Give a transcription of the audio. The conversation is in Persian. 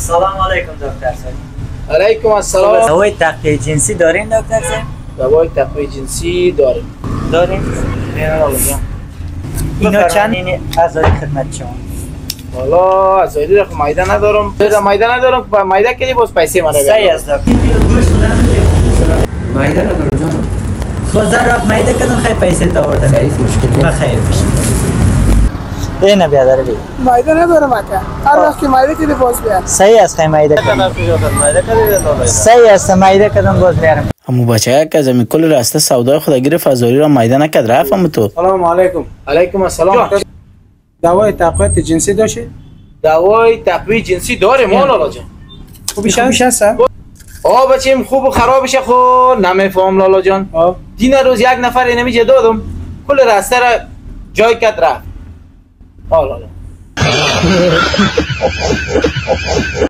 سلام علیکم دکتر صاحب. علیکم السلام. دوای تقویت جنسی دارین دکتر صاحب؟ دوای تقویت جنسی داریم. اینا چند اعضای خدمت شما؟ والا ازایلی رو مایده ندارم. مایده ندارم. مایده کلی باز پیسه من رو بیارم. صحیح است دکتر. مایده ندارم جان. بازار مایده کدوم خیلی پیسه تا آوردن. خیلی مشکل نیست. خیر باشه. اینه بیادر بی. مایده ندارم اکا. هر وقت که مایده کلی باز بیار. صحیح است خیلی مایده کدوم. صحیح است مایده کدوم باز بیارم. امو بچه که از امی کل راسته سودای خودگیر فضایی را مایده نکد رفت تو. سلام علیکم. علیکم السلام. دوای تقویت جنسی داشتی؟ دوای تقویت جنسی داریم لالا جان. خوبیش هست؟ بچیم خوب و خرابشه خو نمیفهم لالا جان. دین روز یک نفر اینمی دادم کل راسته را جای کد رفت. لالا